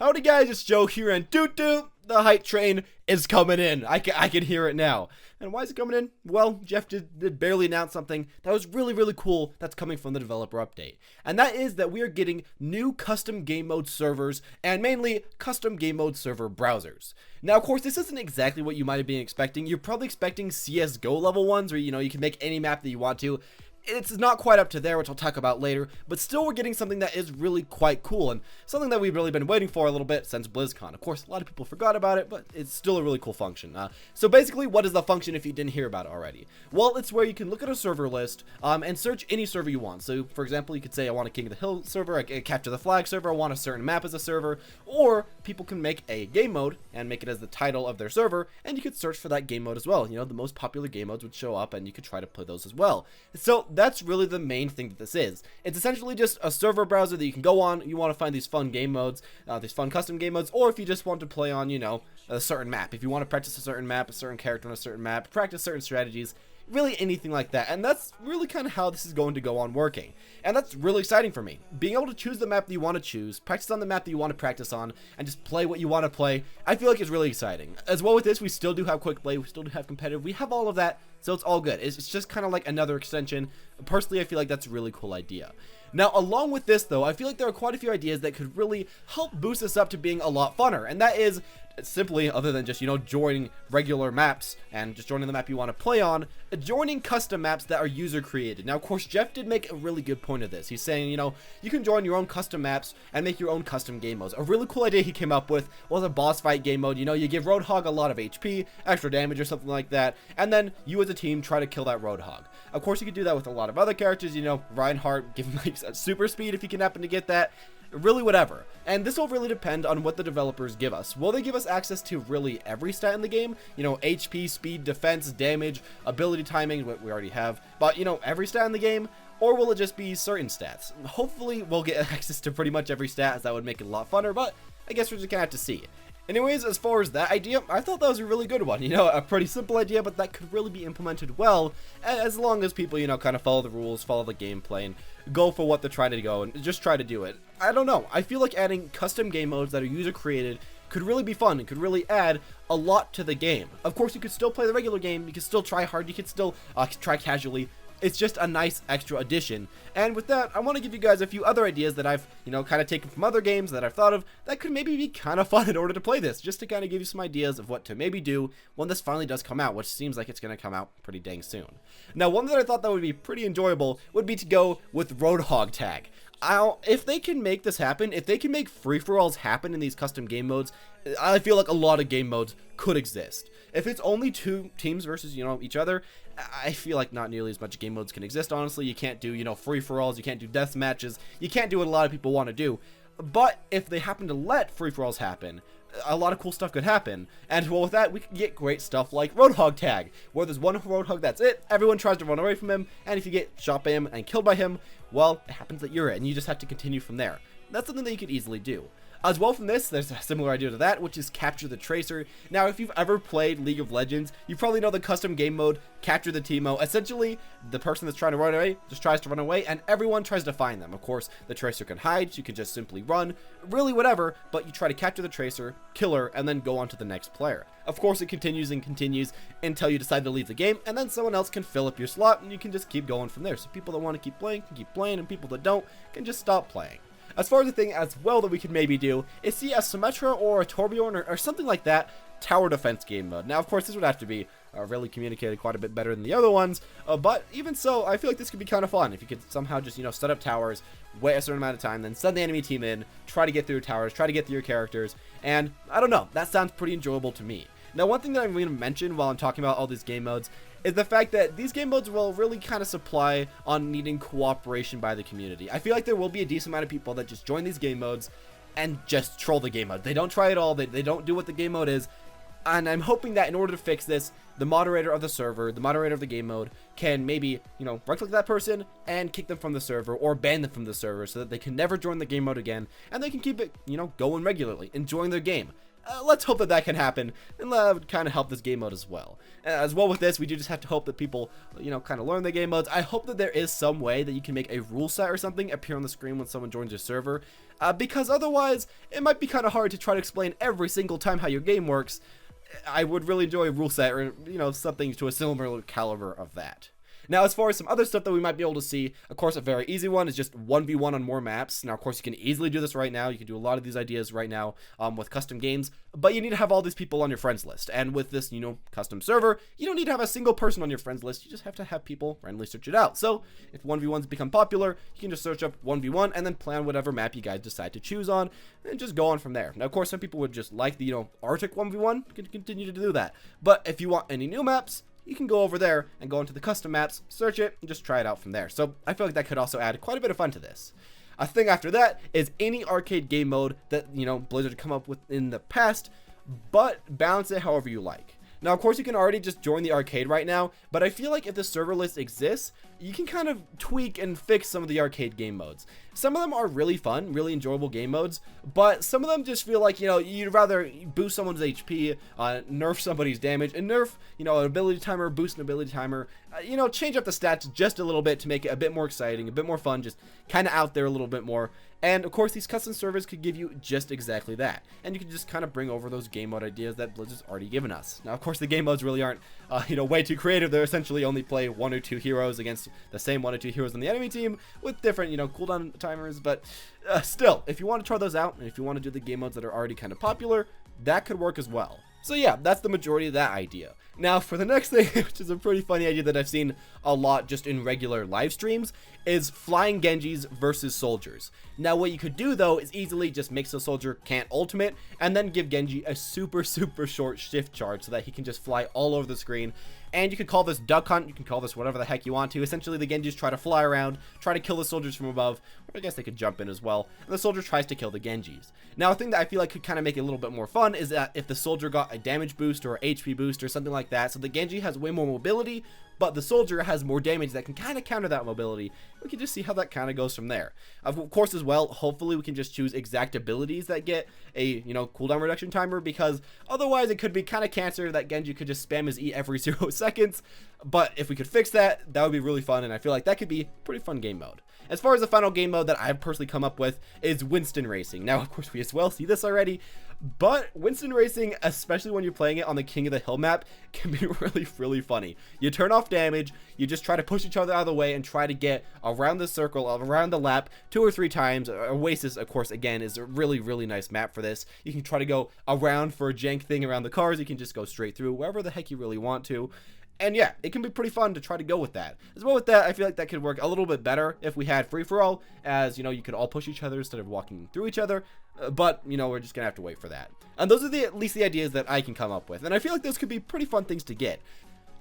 Howdy guys, it's Joe here, and doot doot, the hype train is coming in. I can hear it now. And why is it coming in? Well, Jeff did barely announce something that was really cool that's coming from the developer update. And that is that we are getting new custom game mode servers, and mainly custom game mode server browsers. Now, of course, this isn't exactly what you might have been expecting. You're probably expecting CSGO level ones where, you can make any map that you want to. It's not quite up to there, which I'll talk about later, but still we're getting something that is really quite cool, and something that we've really been waiting for a little bit since BlizzCon. Of course, a lot of people forgot about it, but it's still a really cool function. So basically, what is the function if you didn't hear about it already? Well, it's where you can look at a server list and search any server you want. So, for example, you could say, I want a King of the Hill server, a Capture the Flag server, I want a certain map as a server, or people can make a game mode and make it as the title of their server, and you could search for that game mode as well. The most popular game modes would show up, and you could try to play those as well. So that's really the main thing that this is. It's essentially just a server browser that you can go on. You want to find these fun game modes, these fun custom game modes, or if you just want to play on, a certain map. If you want to practice a certain map, a certain character on a certain map, practice certain strategies, really anything like that. And that's really kind of how this is going to go on working. And that's really exciting for me. Being able to choose the map that you want to choose, practice on the map that you want to practice on, and just play what you want to play, I feel like it's really exciting. As well with this, we still do have quick play, we still do have competitive, we have all of that, so it's all good. It's just kind of like another extension. Personally, I feel like that's a really cool idea. Now, along with this, though, I feel like there are quite a few ideas that could really help boost this up to being a lot funner, and that is simply, other than just, joining regular maps and just joining the map you want to play on, joining custom maps that are user created. Now, of course, Jeff did make a really good point of this. He's saying, you can join your own custom maps and make your own custom game modes. A really cool idea he came up with was a boss fight game mode. You give Roadhog a lot of HP, extra damage or something like that, and then you as a team try to kill that Roadhog. Of course, you could do that with a lot of other characters, Reinhardt, give him like super speed if you can happen to get that. Really whatever. And this will really depend on what the developers give us. Will they give us access to really every stat in the game? HP, speed, defense, damage, ability timing, what we already have, but every stat in the game? Or will it just be certain stats? Hopefully we'll get access to pretty much every stat, as that would make it a lot funner, but I guess we're just gonna have to see. Anyways, as far as that idea, I thought that was a really good one. A pretty simple idea, but that could really be implemented well, as long as people, kind of follow the rules, follow the gameplay, and go for what they're trying to go, and just try to do it. I don't know. I feel like adding custom game modes that are user-created could really be fun and could really add a lot to the game. Of course, you could still play the regular game, you could still try hard, you could still try casually. It's just a nice extra addition. And with that, I want to give you guys a few other ideas that I've, kind of taken from other games that I've thought of that could maybe be kind of fun in order to play this, just to kind of give you some ideas of what to maybe do when this finally does come out, which seems like it's going to come out pretty dang soon. Now, one that I thought that would be pretty enjoyable would be to go with Roadhog tag. If they can make this happen, if they can make free-for-alls happen in these custom game modes, I feel like a lot of game modes could exist. If it's only two teams versus, each other, I feel like not nearly as much game modes can exist, honestly. You can't do, free-for-alls, you can't do death matches, you can't do what a lot of people want to do. But if they happen to let free-for-alls happen, a lot of cool stuff could happen. And well, with that, we can get great stuff like Roadhog tag, where there's one Roadhog, that's it, everyone tries to run away from him, and if you get shot by him and killed by him, well, it happens that you're it, and you just have to continue from there. That's something that you could easily do. As well from this, there's a similar idea to that, which is Capture the Tracer. Now, if you've ever played League of Legends, you probably know the custom game mode, Capture the Teemo. Essentially, the person that's trying to run away just tries to run away, and everyone tries to find them. Of course, the Tracer can hide, you can just simply run, really whatever, but you try to capture the Tracer, kill her, and then go on to the next player. Of course, it continues and continues until you decide to leave the game, and then someone else can fill up your slot, and you can just keep going from there. So people that want to keep playing can keep playing, and people that don't can just stop playing. As far as the thing as well that we could maybe do is see a Symmetra or a Torbjorn or something like that tower defense game mode. Now, of course, this would have to be really communicated quite a bit better than the other ones, but even so, I feel like this could be kind of fun if you could somehow just, set up towers, wait a certain amount of time, then send the enemy team in, try to get through towers, try to get through your characters, and I don't know, that sounds pretty enjoyable to me. Now, one thing that I'm going to mention while I'm talking about all these game modes is the fact that these game modes will really kind of supply on needing cooperation by the community. I feel like there will be a decent amount of people that just join these game modes and just troll the game mode. They don't try it all, they don't do what the game mode is, and I'm hoping that in order to fix this, the moderator of the server, the moderator of the game mode, can maybe, right-click that person and kick them from the server or ban them from the server so that they can never join the game mode again, and they can keep it, going regularly, enjoying their game. let's hope that that can happen, and that would kind of help this game mode as well. As well with this, we do just have to hope that people, kind of learn the game modes. I hope that there is some way that you can make a rule set or something appear on the screen when someone joins your server, because otherwise it might be kind of hard to try to explain every single time how your game works. I would really enjoy a rule set or, something to a similar caliber of that. Now, as far as some other stuff that we might be able to see, of course, a very easy one is just 1v1 on more maps. Now, of course, you can easily do this right now. You can do a lot of these ideas right now with custom games, but you need to have all these people on your friends list. And with this, custom server, you don't need to have a single person on your friends list. You just have to have people randomly search it out. So if 1v1s become popular, you can just search up 1v1 and then plan whatever map you guys decide to choose on and just go on from there. Now, of course, some people would just like the, Arctic 1v1. You can continue to do that. But if you want any new maps, you can go over there and go into the custom maps, search it, and just try it out from there. So I feel like that could also add quite a bit of fun to this. A thing after that is any arcade game mode that, Blizzard had come up with in the past, but balance it however you like. Now, of course, you can already just join the arcade right now, but I feel like if the server list exists, you can kind of tweak and fix some of the arcade game modes. Some of them are really fun, really enjoyable game modes, but some of them just feel like, you'd rather boost someone's HP, nerf somebody's damage, and nerf, an ability timer, boost an ability timer, change up the stats just a little bit to make it a bit more exciting, a bit more fun, just kind of out there a little bit more. And of course, these custom servers could give you just exactly that. And you can just kind of bring over those game mode ideas that Blizzard's already given us. Now, of course, the game modes really aren't, way too creative. They're essentially only play 1 or 2 heroes against the same 1 or 2 heroes on the enemy team with different, cooldown timers. But still, if you want to try those out, and if you want to do the game modes that are already kind of popular, that could work as well. So yeah, that's the majority of that idea. Now for the next thing, which is a pretty funny idea that I've seen a lot just in regular live streams, is flying Genjis versus soldiers. Now what you could do though is easily just make so soldier can't ultimate and then give Genji a super short shift charge so that he can just fly all over the screen. And you could call this duck hunt, you can call this whatever the heck you want to. Essentially the Genjis try to fly around, try to kill the soldiers from above, or I guess they could jump in as well, and the soldier tries to kill the Genjis. Now a thing that I feel like could kind of make it a little bit more fun is that if the soldier got a damage boost or HP boost or something like that, so the Genji has way more mobility, but the soldier has more damage that can kind of counter that mobility. We can just see how that kind of goes from there. Of course as well, hopefully we can just choose exact abilities that get a, cooldown reduction timer, because otherwise it could be kind of cancer that Genji could just spam his E every 0 seconds. But if we could fix that, that would be really fun, and I feel like that could be a pretty fun game mode. As far as the final game mode that I've personally come up with is Winston Racing. Now, of course, we as well see this already, but Winston Racing, especially when you're playing it on the King of the Hill map, can be really funny. You turn off damage, you just try to push each other out of the way and try to get around the circle, around the lap 2 or 3 times. Oasis, of course, again, is a really nice map for this. You can try to go around for a jank thing around the cars. You can just go straight through wherever the heck you really want to. And yeah, it can be pretty fun to try to go with that. As well with that, I feel like that could work a little bit better if we had free-for-all, as, you could all push each other instead of walking through each other. But, we're just gonna have to wait for that. And those are at least the ideas that I can come up with. And I feel like those could be pretty fun things to get.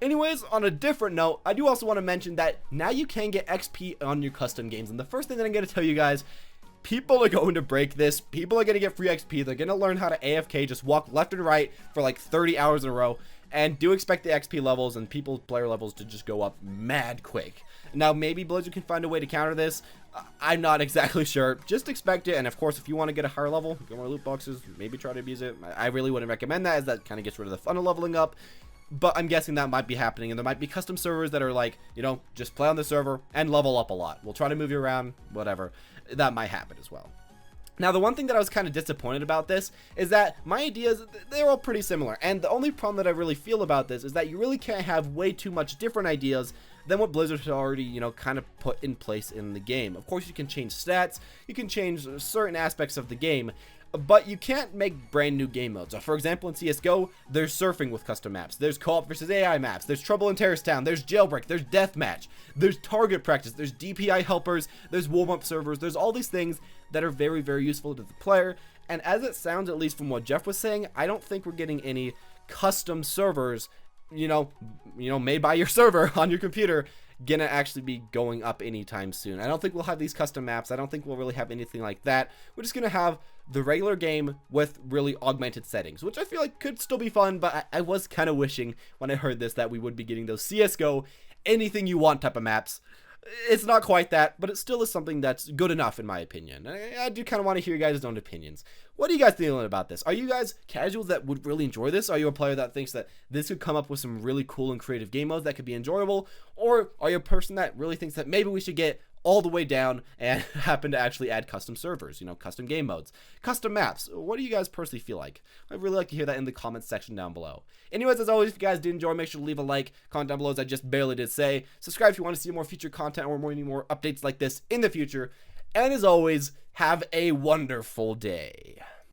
Anyways, on a different note, I do also want to mention that now you can get XP on your custom games. And the first thing that I'm going to tell you guys, people are going to break this. People are going to get free XP. They're going to learn how to AFK, just walk left and right for like 30 hours in a row. And do expect the XP levels and player levels to just go up mad quick. Now, maybe Blizzard can find a way to counter this. I'm not exactly sure. Just expect it. And of course, if you want to get a higher level, get more loot boxes, maybe try to abuse it. I really wouldn't recommend that, as that kind of gets rid of the fun of leveling up. But I'm guessing that might be happening, and there might be custom servers that are like, just play on the server and level up a lot. We'll try to move you around, whatever. That might happen as well. Now, the one thing that I was kind of disappointed about this is that my ideas, they're all pretty similar. And the only problem that I really feel about this is that you really can't have way too much different ideas than what Blizzard had already, kind of put in place in the game. Of course, you can change stats, you can change certain aspects of the game, but you can't make brand new game modes. So for example, in CSGO, there's surfing with custom maps, there's co-op versus AI maps, there's Trouble in Terrorist Town, there's Jailbreak, there's Deathmatch, there's target practice, there's DPI helpers, there's warm-up servers, there's all these things that are very useful to the player. And as it sounds, at least from what Jeff was saying, I don't think we're getting any custom servers, made by your server on your computer, gonna actually be going up anytime soon. I don't think we'll have these custom maps. I don't think we'll really have anything like that. We're just gonna have the regular game with really augmented settings, which I feel like could still be fun, but I was kind of wishing when I heard this that we would be getting those CSGO anything you want type of maps. It's not quite that, but it still is something that's good enough in my opinion. I do kind of want to hear you guys' own opinions. What are you guys feeling about this? Are you guys casuals that would really enjoy this? Are you a player that thinks that this could come up with some really cool and creative game modes that could be enjoyable? Or are you a person that really thinks that maybe we should get all the way down and happen to actually add custom servers, you know, custom game modes, custom maps? What do you guys personally feel like? I'd really like to hear that in the comments section down below. Anyways, as always, if you guys did enjoy, make sure to leave a like, comment down below as I just barely did say. Subscribe if you want to see more future content or more updates like this in the future. And as always, have a wonderful day.